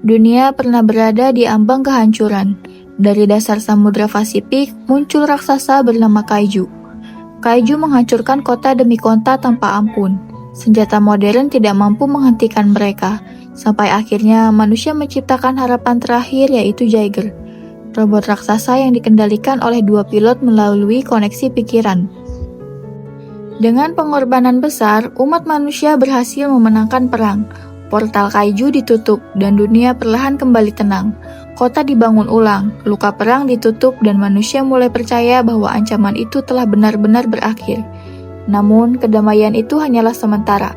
Dunia pernah berada di ambang kehancuran. Dari dasar Samudra Pasifik muncul raksasa bernama Kaiju. Kaiju menghancurkan kota demi kota tanpa ampun. Senjata modern tidak mampu menghentikan mereka, sampai akhirnya manusia menciptakan harapan terakhir, yaitu Jaeger, robot raksasa yang dikendalikan oleh dua pilot melalui koneksi pikiran. Dengan pengorbanan besar, umat manusia berhasil memenangkan perang. Portal Kaiju ditutup dan dunia perlahan kembali tenang. Kota dibangun ulang, luka perang ditutup dan manusia mulai percaya bahwa ancaman itu telah benar-benar berakhir. Namun, kedamaian itu hanyalah sementara.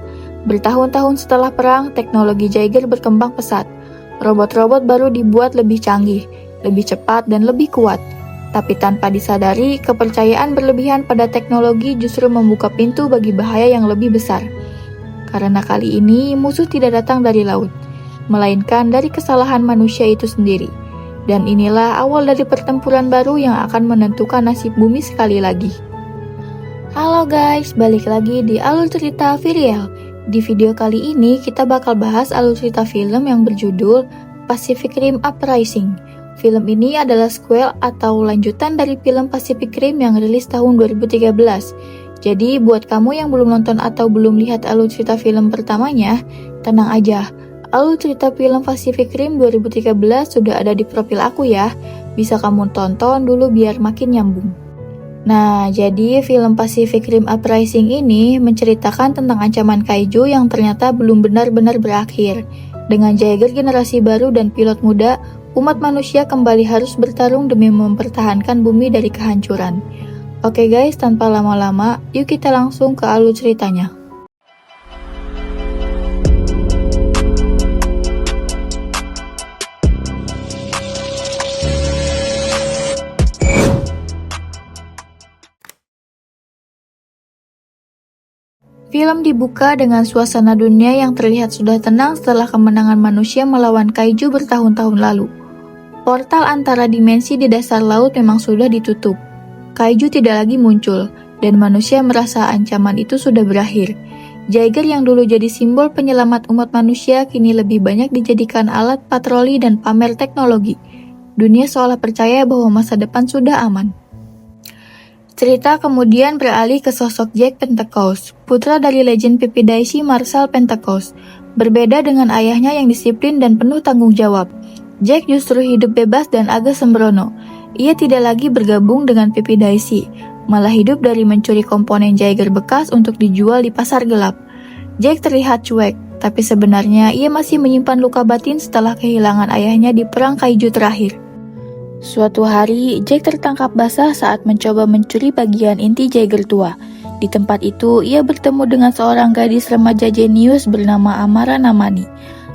Bertahun-tahun setelah perang, teknologi Jaeger berkembang pesat. Robot-robot baru dibuat lebih canggih, lebih cepat dan lebih kuat. Tapi tanpa disadari, kepercayaan berlebihan pada teknologi justru membuka pintu bagi bahaya yang lebih besar. Karena kali ini musuh tidak datang dari laut, melainkan dari kesalahan manusia itu sendiri. Dan inilah awal dari pertempuran baru yang akan menentukan nasib bumi sekali lagi. Halo guys, balik lagi di alur cerita Viriel. Di video kali ini kita bakal bahas alur cerita film yang berjudul Pacific Rim Uprising. Film ini adalah sequel atau lanjutan dari film Pacific Rim yang rilis tahun 2013. Jadi buat kamu yang belum nonton atau belum lihat alur cerita film pertamanya, tenang aja. Alur cerita film Pacific Rim 2013 sudah ada di profil aku ya. Bisa kamu tonton dulu biar makin nyambung. Nah, jadi film Pacific Rim Uprising ini menceritakan tentang ancaman kaiju yang ternyata belum benar-benar berakhir. Dengan Jaeger generasi baru dan pilot muda, umat manusia kembali harus bertarung demi mempertahankan bumi dari kehancuran. Oke guys, tanpa lama-lama, yuk kita langsung ke alur ceritanya. Film dibuka dengan suasana dunia yang terlihat sudah tenang setelah kemenangan manusia melawan kaiju bertahun-tahun lalu. Portal antara dimensi di dasar laut memang sudah ditutup. Kaiju tidak lagi muncul, dan manusia merasa ancaman itu sudah berakhir. Jaeger yang dulu jadi simbol penyelamat umat manusia kini lebih banyak dijadikan alat patroli dan pamer teknologi. Dunia seolah percaya bahwa masa depan sudah aman. Cerita kemudian beralih ke sosok Jack Pentecost, putra dari legend Pipidaisi Marshal Pentecost. Berbeda dengan ayahnya yang disiplin dan penuh tanggung jawab, Jack justru hidup bebas dan agak sembrono. Ia tidak lagi bergabung dengan Pipidaisi, malah hidup dari mencuri komponen Jaeger bekas untuk dijual di pasar gelap. Jack terlihat cuek, tapi sebenarnya ia masih menyimpan luka batin setelah kehilangan ayahnya di perang kaiju terakhir. Suatu hari, Jack tertangkap basah saat mencoba mencuri bagian inti Jaeger tua. Di tempat itu, ia bertemu dengan seorang gadis remaja jenius bernama Amara Namani.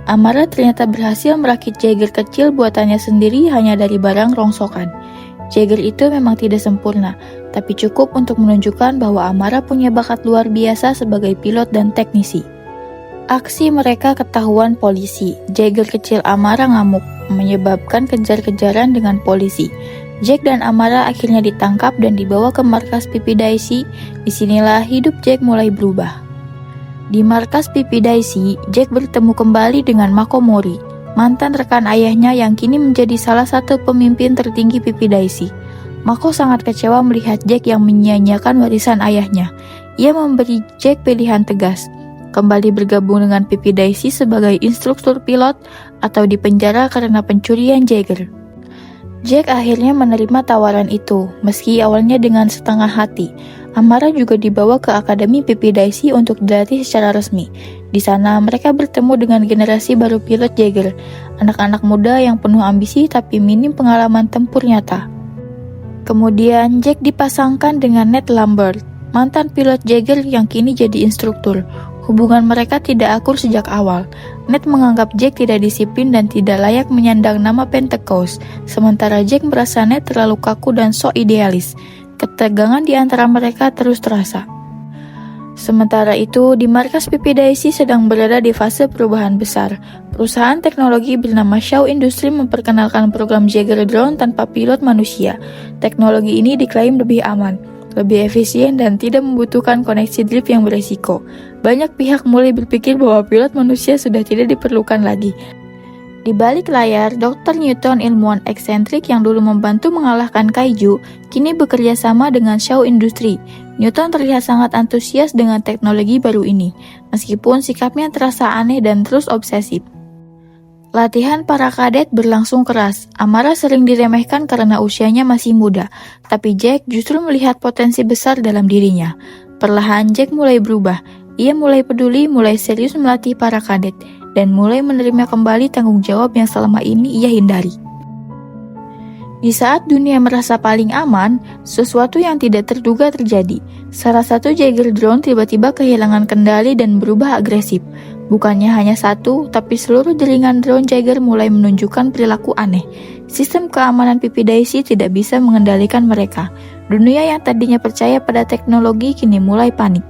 Amara ternyata berhasil merakit Jaeger kecil buatannya sendiri hanya dari barang rongsokan. Jaeger itu memang tidak sempurna, tapi cukup untuk menunjukkan bahwa Amara punya bakat luar biasa sebagai pilot dan teknisi. Aksi mereka ketahuan polisi. Jaeger kecil Amara ngamuk, menyebabkan kejar-kejaran dengan polisi. Jack dan Amara akhirnya ditangkap dan dibawa ke markas Pipidaisi. Disinilah hidup Jack mulai berubah. Di markas Pipidaisi, Jack bertemu kembali dengan Mako Mori, mantan rekan ayahnya yang kini menjadi salah satu pemimpin tertinggi Pipidaisi. Mako sangat kecewa melihat Jack yang menyia-nyiakan warisan ayahnya. Ia memberi Jack pilihan tegas, kembali bergabung dengan Pipidaisi sebagai instruktur pilot atau dipenjara karena pencurian Jaeger. Jack akhirnya menerima tawaran itu, meski awalnya dengan setengah hati. Amara juga dibawa ke Akademi Pipidaisi untuk dilatih secara resmi. Di sana mereka bertemu dengan generasi baru pilot Jaeger, anak-anak muda yang penuh ambisi tapi minim pengalaman tempur nyata. Kemudian Jack dipasangkan dengan Ned Lambert, mantan pilot Jaeger yang kini jadi instruktur. Hubungan mereka tidak akur sejak awal. Ned menganggap Jack tidak disiplin dan tidak layak menyandang nama Pentecost, sementara Jack merasa Ned terlalu kaku dan sok idealis. Ketegangan di antara mereka terus terasa. Sementara itu, di markas Pipidaisi sedang berada di fase perubahan besar. Perusahaan teknologi bernama Shaw Industry memperkenalkan program Jaeger drone tanpa pilot manusia. Teknologi ini diklaim lebih aman, lebih efisien dan tidak membutuhkan koneksi drift yang beresiko. Banyak pihak mulai berpikir bahwa pilot manusia sudah tidak diperlukan lagi. Di balik layar, Dr. Newton, ilmuwan eksentrik yang dulu membantu mengalahkan kaiju, kini bekerja sama dengan Shaw Industries. Newton terlihat sangat antusias dengan teknologi baru ini, meskipun sikapnya terasa aneh dan terus obsesif. Latihan para kadet berlangsung keras. Amara sering diremehkan karena usianya masih muda, tapi Jack justru melihat potensi besar dalam dirinya. Perlahan Jack mulai berubah. Ia mulai peduli, mulai serius melatih para kadet, dan mulai menerima kembali tanggung jawab yang selama ini ia hindari. Di saat dunia merasa paling aman, sesuatu yang tidak terduga terjadi. Salah satu Jaeger drone tiba-tiba kehilangan kendali dan berubah agresif. Bukannya hanya satu, tapi seluruh jaringan drone Jaeger mulai menunjukkan perilaku aneh. Sistem keamanan Pipi Daisy tidak bisa mengendalikan mereka. Dunia yang tadinya percaya pada teknologi kini mulai panik.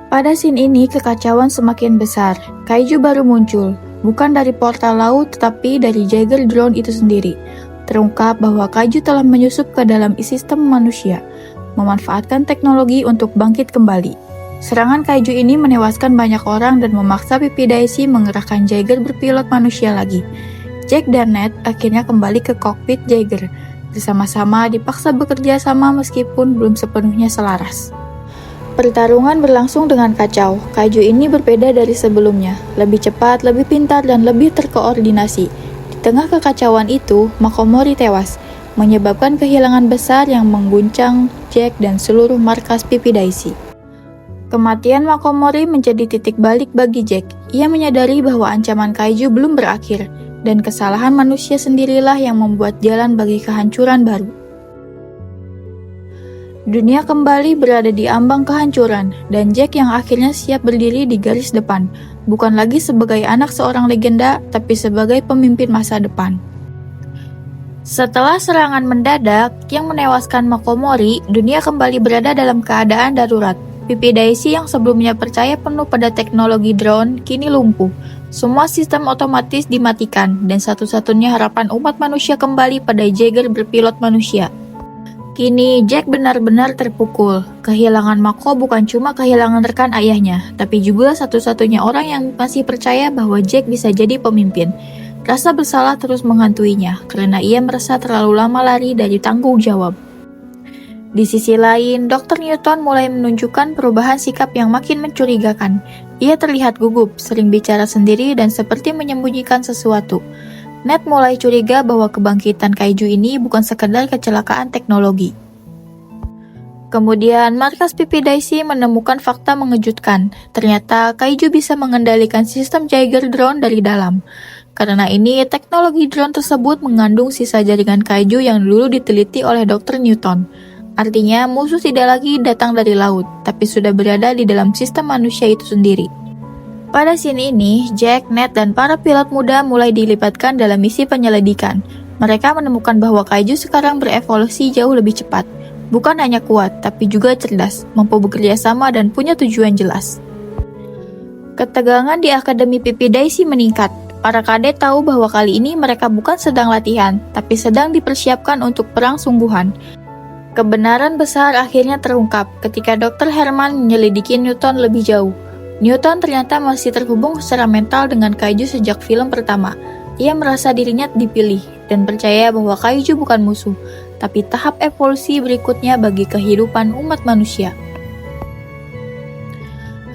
Pada scene ini, kekacauan semakin besar. Kaiju baru muncul, bukan dari portal laut, tetapi dari Jaeger drone itu sendiri. Terungkap bahwa kaiju telah menyusup ke dalam sistem manusia, memanfaatkan teknologi untuk bangkit kembali. Serangan kaiju ini menewaskan banyak orang dan memaksa Pipi Daisy mengerahkan Jaeger berpilot manusia lagi. Jack dan Ned akhirnya kembali ke kokpit Jaeger. Bersama-sama dipaksa bekerja sama meskipun belum sepenuhnya selaras. Pertarungan berlangsung dengan kacau. Kaiju ini berbeda dari sebelumnya, lebih cepat, lebih pintar, dan lebih terkoordinasi. Di tengah kekacauan itu, Makomori tewas, menyebabkan kehilangan besar yang mengguncang Jack dan seluruh markas Pipi Daisy. Kematian Makomori menjadi titik balik bagi Jack. Ia menyadari bahwa ancaman kaiju belum berakhir, dan kesalahan manusia sendirilah yang membuat jalan bagi kehancuran baru. Dunia kembali berada di ambang kehancuran, dan Jack yang akhirnya siap berdiri di garis depan, bukan lagi sebagai anak seorang legenda, tapi sebagai pemimpin masa depan. Setelah serangan mendadak yang menewaskan Makomori, dunia kembali berada dalam keadaan darurat. Pipi Daisy yang sebelumnya percaya penuh pada teknologi drone, kini lumpuh. Semua sistem otomatis dimatikan, dan satu-satunya harapan umat manusia kembali pada Jaeger berpilot manusia. Kini, Jack benar-benar terpukul. Kehilangan Mako bukan cuma kehilangan rekan ayahnya, tapi juga satu-satunya orang yang masih percaya bahwa Jack bisa jadi pemimpin. Rasa bersalah terus menghantuinya, karena ia merasa terlalu lama lari dari tanggung jawab. Di sisi lain, Dr. Newton mulai menunjukkan perubahan sikap yang makin mencurigakan. Ia terlihat gugup, sering bicara sendiri, dan seperti menyembunyikan sesuatu. Ned mulai curiga bahwa kebangkitan kaiju ini bukan sekedar kecelakaan teknologi. Kemudian, markas Pipi Daisy menemukan fakta mengejutkan. Ternyata kaiju bisa mengendalikan sistem Jaeger drone dari dalam. Karena ini, teknologi drone tersebut mengandung sisa jaringan kaiju yang dulu diteliti oleh Dr. Newton. Artinya, musuh tidak lagi datang dari laut, tapi sudah berada di dalam sistem manusia itu sendiri. Pada scene ini, Jack, Ned, dan para pilot muda mulai dilibatkan dalam misi penyelidikan. Mereka menemukan bahwa kaiju sekarang berevolusi jauh lebih cepat. Bukan hanya kuat, tapi juga cerdas, mampu bekerja sama dan punya tujuan jelas. Ketegangan di Akademi Pipi Daisy meningkat. Para kadet tahu bahwa kali ini mereka bukan sedang latihan, tapi sedang dipersiapkan untuk perang sungguhan. Kebenaran besar akhirnya terungkap ketika Dr. Herman menyelidiki Newton lebih jauh. Newton ternyata masih terhubung secara mental dengan kaiju sejak film pertama. Ia merasa dirinya dipilih dan percaya bahwa kaiju bukan musuh, tapi tahap evolusi berikutnya bagi kehidupan umat manusia.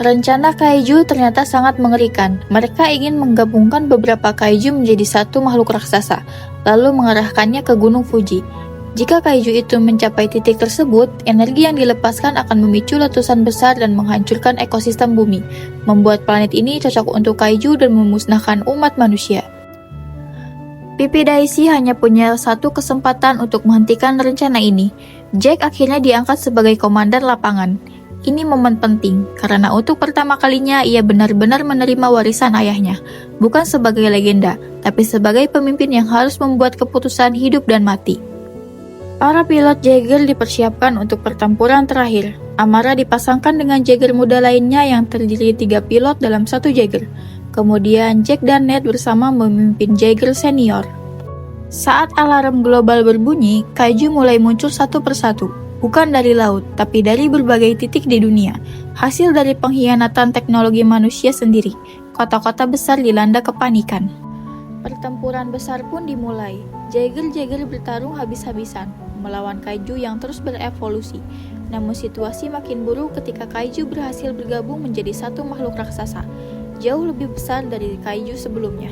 Rencana kaiju ternyata sangat mengerikan. Mereka ingin menggabungkan beberapa kaiju menjadi satu makhluk raksasa, lalu mengarahkannya ke Gunung Fuji. Jika kaiju itu mencapai titik tersebut, energi yang dilepaskan akan memicu letusan besar dan menghancurkan ekosistem bumi, membuat planet ini cocok untuk kaiju dan memusnahkan umat manusia. Pipi Daisy hanya punya satu kesempatan untuk menghentikan rencana ini. Jack akhirnya diangkat sebagai komandan lapangan. Ini momen penting, karena untuk pertama kalinya ia benar-benar menerima warisan ayahnya, bukan sebagai legenda, tapi sebagai pemimpin yang harus membuat keputusan hidup dan mati. Para pilot Jaeger dipersiapkan untuk pertempuran terakhir. Amara dipasangkan dengan Jaeger muda lainnya yang terdiri 3 pilot dalam satu Jaeger. Kemudian Jack dan Ned bersama memimpin Jaeger senior. Saat alarm global berbunyi, kaiju mulai muncul satu persatu. Bukan dari laut, tapi dari berbagai titik di dunia. Hasil dari pengkhianatan teknologi manusia sendiri. kota-kota besar dilanda kepanikan. Pertempuran besar pun dimulai. Jaeger bertarung habis-habisan melawan kaiju yang terus berevolusi. Namun situasi makin buruk ketika kaiju berhasil bergabung menjadi satu makhluk raksasa, jauh lebih besar dari kaiju sebelumnya.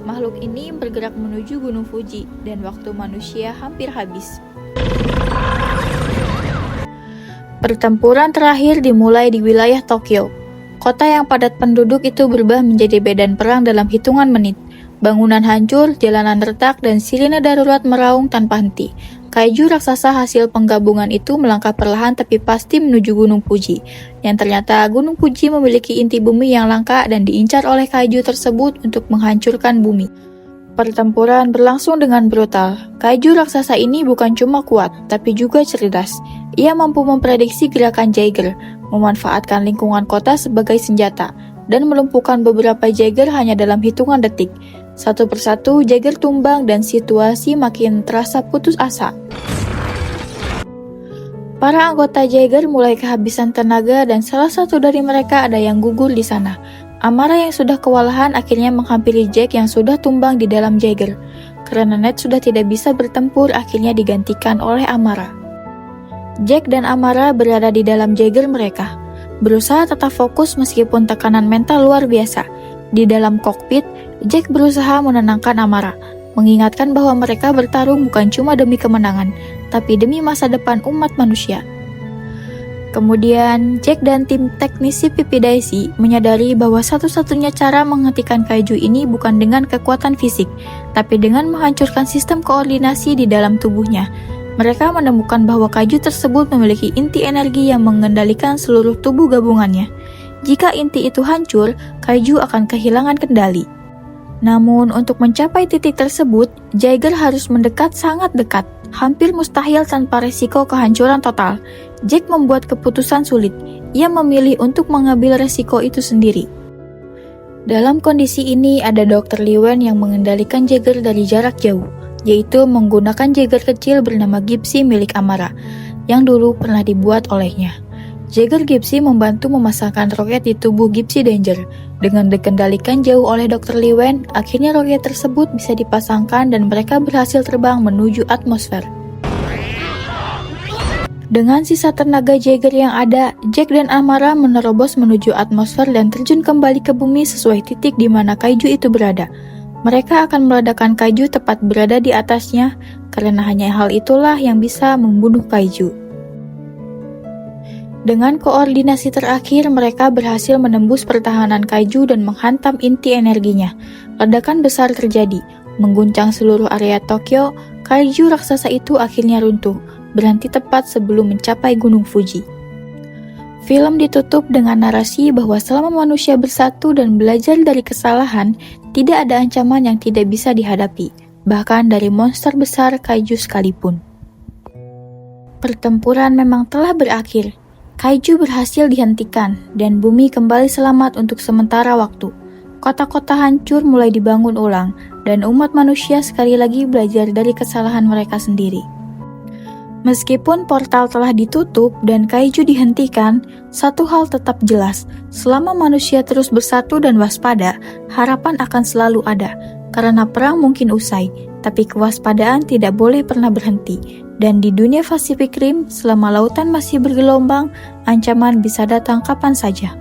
Makhluk ini bergerak menuju Gunung Fuji dan waktu manusia hampir habis. Pertempuran terakhir dimulai di wilayah Tokyo. Kota yang padat penduduk itu berubah menjadi medan perang dalam hitungan menit. Bangunan hancur, jalanan retak, dan sirine darurat meraung tanpa henti. Kaiju raksasa hasil penggabungan itu melangkah perlahan tapi pasti menuju Gunung Fuji. Yang ternyata Gunung Fuji memiliki inti bumi yang langka dan diincar oleh kaiju tersebut untuk menghancurkan bumi. Pertempuran berlangsung dengan brutal. Kaiju raksasa ini bukan cuma kuat, tapi juga cerdas. Ia mampu memprediksi gerakan Jaeger, memanfaatkan lingkungan kota sebagai senjata, dan melumpuhkan beberapa Jaeger hanya dalam hitungan detik. Satu persatu Jaeger tumbang dan situasi makin terasa putus asa. Para anggota Jaeger mulai kehabisan tenaga dan salah satu dari mereka ada yang gugur di sana. Amara yang sudah kewalahan akhirnya menghampiri Jack yang sudah tumbang di dalam Jaeger. Karena Ned sudah tidak bisa bertempur, akhirnya digantikan oleh Amara. Jack dan Amara berada di dalam Jaeger mereka, berusaha tetap fokus meskipun tekanan mental luar biasa. Di dalam kokpit, Jack berusaha menenangkan Amara, mengingatkan bahwa mereka bertarung bukan cuma demi kemenangan, tapi demi masa depan umat manusia. Kemudian, Jack dan tim teknisi Pipidaisi menyadari bahwa satu-satunya cara menghentikan kaiju ini bukan dengan kekuatan fisik, tapi dengan menghancurkan sistem koordinasi di dalam tubuhnya. Mereka menemukan bahwa kaiju tersebut memiliki inti energi yang mengendalikan seluruh tubuh gabungannya. Jika inti itu hancur, kaiju akan kehilangan kendali. Namun, untuk mencapai titik tersebut, Jaeger harus mendekat sangat dekat, hampir mustahil tanpa resiko kehancuran total. Jack membuat keputusan sulit. Ia memilih untuk mengambil resiko itu sendiri. Dalam kondisi ini, ada Dr. Liwen yang mengendalikan Jaeger dari jarak jauh, yaitu menggunakan Jaeger kecil bernama Gypsy milik Amara, yang dulu pernah dibuat olehnya. Jaeger Gypsy membantu memasangkan roket di tubuh Gypsy Danger. Dengan dikendalikan jauh oleh Dr. Liwen, akhirnya roket tersebut bisa dipasangkan dan mereka berhasil terbang menuju atmosfer. Dengan sisa tenaga Jaeger yang ada, Jack dan Amara menerobos menuju atmosfer dan terjun kembali ke bumi sesuai titik di mana kaiju itu berada. Mereka akan meledakkan kaiju tepat berada di atasnya, karena hanya hal itulah yang bisa membunuh kaiju. Dengan koordinasi terakhir, mereka berhasil menembus pertahanan kaiju dan menghantam inti energinya. Ledakan besar terjadi, mengguncang seluruh area Tokyo. Kaiju raksasa itu akhirnya runtuh, berhenti tepat sebelum mencapai Gunung Fuji. Film ditutup dengan narasi bahwa selama manusia bersatu dan belajar dari kesalahan, tidak ada ancaman yang tidak bisa dihadapi, bahkan dari monster besar kaiju sekalipun. Pertempuran memang telah berakhir. Kaiju berhasil dihentikan, dan bumi kembali selamat untuk sementara waktu. Kota-kota hancur mulai dibangun ulang, dan umat manusia sekali lagi belajar dari kesalahan mereka sendiri. Meskipun portal telah ditutup dan kaiju dihentikan, satu hal tetap jelas. Selama manusia terus bersatu dan waspada, harapan akan selalu ada. Karena perang mungkin usai, tapi kewaspadaan tidak boleh pernah berhenti. Dan di dunia Pacific Rim, selama lautan masih bergelombang, ancaman bisa datang kapan saja.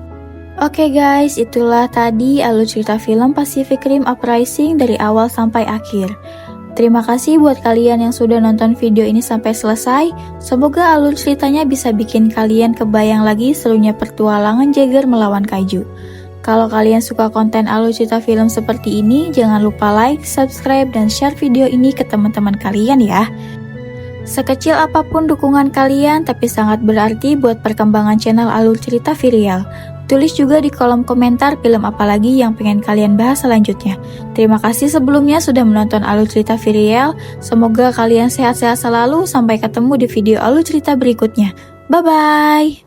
Oke guys, itulah tadi alur cerita film Pacific Rim Uprising dari awal sampai akhir. Terima kasih buat kalian yang sudah nonton video ini sampai selesai. Semoga alur ceritanya bisa bikin kalian kebayang lagi serunya pertualangan Jaeger melawan kaiju. Kalau kalian suka konten alur cerita film seperti ini, jangan lupa like, subscribe, dan share video ini ke teman-teman kalian ya. Sekecil apapun dukungan kalian, tapi sangat berarti buat perkembangan channel alur cerita Virial. Tulis juga di kolom komentar film apa lagi yang pengen kalian bahas selanjutnya. Terima kasih sebelumnya sudah menonton alur cerita Virial. Semoga kalian sehat-sehat selalu. Sampai ketemu di video alur cerita berikutnya. Bye-bye!